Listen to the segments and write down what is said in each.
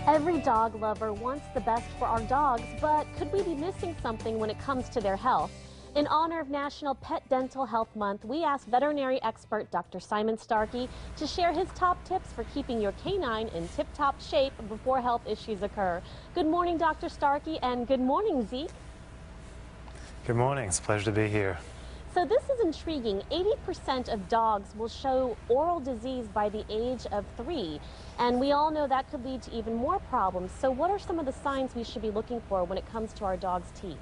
Every dog lover wants the best for our dogs, but could we be missing something when it comes to their health? In honor of National Pet Dental Health Month, we asked veterinary expert Dr. Simon Starkey to share his top tips for keeping your canine in tip-top shape before health issues occur. Good morning, Dr. Starkey, and good morning, Zeke. Good morning. It's a pleasure to be here. So this is intriguing. 80% of dogs will show oral disease by the age of 3, and we all know that could lead to even more problems. So what are some of the signs we should be looking for when it comes to our dog's teeth?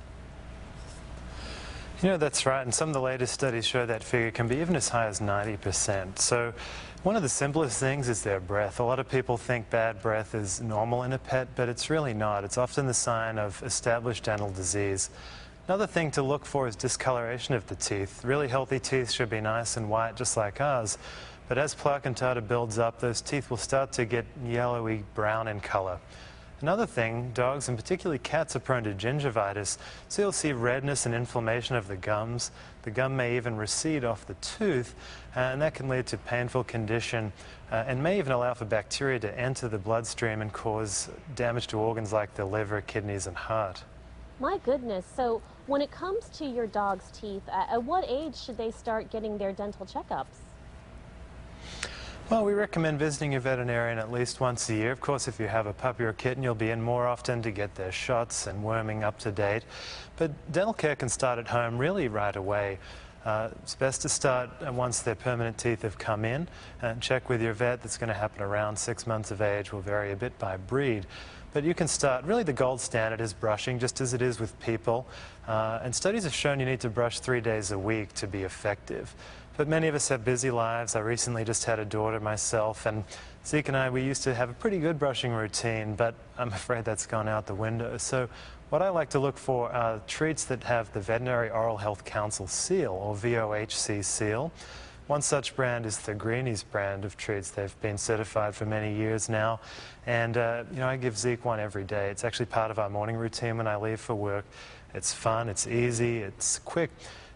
You know, that's right, and some of the latest studies show that figure can be even as high as 90%. So one of the simplest things is their breath. A lot of people think bad breath is normal in a pet, but it's really not. It's often the sign of established dental disease. Another thing to look for is discoloration of the teeth. Really healthy teeth should be nice and white, just like ours. But as plaque and tartar builds up, those teeth will start to get yellowy brown in color. Another thing, dogs and particularly cats are prone to gingivitis, so you'll see redness and inflammation of the gums. The gum may even recede off the tooth, and that can lead to painful condition and may even allow for bacteria to enter the bloodstream and cause damage to organs like the liver, kidneys, and heart. My goodness. So when it comes to your dog's teeth, at what age should they start getting their dental checkups? Well, we recommend visiting your veterinarian at least once a year. Of course, if you have a puppy or kitten, you'll be in more often to get their shots and worming up to date. But dental care can start at home really right away. It's best to start once their permanent teeth have come in and check with your vet. That's going to happen around 6 months of age. Will vary a bit by breed. But you can start, really the gold standard is brushing, just as it is with people. And studies have shown you need to brush 3 days a week to be effective. But many of us have busy lives. I recently just had a daughter myself, and Zeke and I, we used to have a pretty good brushing routine, but I'm afraid that's gone out the window. So what I like to look for are treats that have the Veterinary Oral Health Council seal, or VOHC seal. One such brand is the Greenies brand of treats. They've been certified for many years now. And, you know, I give Zeke one every day. It's actually part of our morning routine when I leave for work. It's fun, it's easy, it's quick.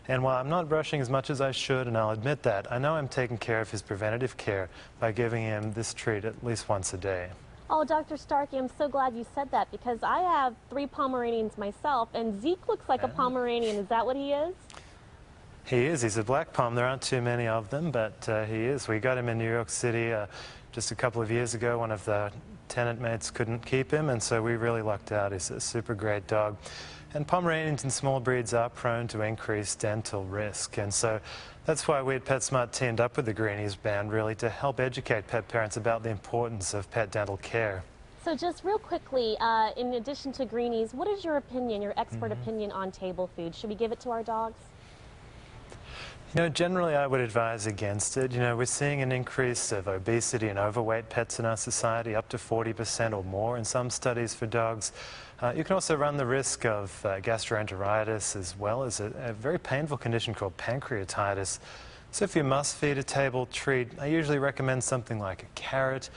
And while I'm not brushing as much as I should, and I'll admit that, I know I'm taking care of his preventative care by giving him this treat at least once a day. Oh, Dr. Starkey, I'm so glad you said that, because I have 3 Pomeranians myself, and Zeke looks like a Pomeranian. Is that what he is? He is. He's a black pom. There aren't too many of them, but he is. We got him in New York City just a couple of years ago. One of the tenant mates couldn't keep him, and so we really lucked out. He's a super great dog. And Pomeranians and small breeds are prone to increased dental risk, and so that's why we at PetSmart teamed up with the Greenies band, really, to help educate pet parents about the importance of pet dental care. So just real quickly, in addition to Greenies, what is your opinion, your expert opinion on table food? Should we give it to our dogs? You know, generally I would advise against it. You know, we're seeing an increase of obesity and overweight pets in our society, up to 40% or more in some studies for dogs. You can also run the risk of gastroenteritis, as well as a very painful condition called pancreatitis. So if you must feed a table treat, I usually recommend something like a carrot,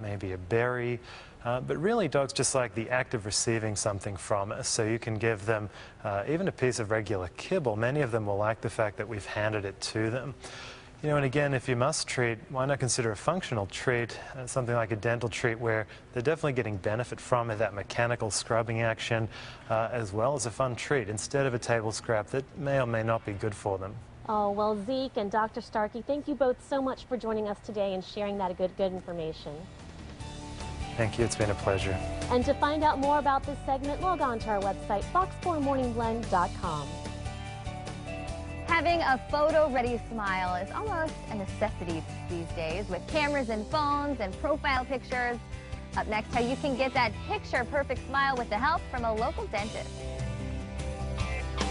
maybe a berry. But really, dogs just like the act of receiving something from us, so you can give them even a piece of regular kibble. Many of them will like the fact that we've handed it to them. You know, and again, if you must treat, why not consider a functional treat, something like a dental treat, where they're definitely getting benefit from it, that mechanical scrubbing action, as well as a fun treat, instead of a table scrap that may or may not be good for them. Oh, well, Zeke and Dr. Starkey, thank you both so much for joining us today and sharing that good information. Thank you. It's been a pleasure. And to find out more about this segment, log on to our website, fox4morningblend.com. Having a photo-ready smile is almost a necessity these days, with cameras and phones and profile pictures. Up next, how you can get that picture-perfect smile with the help from a local dentist.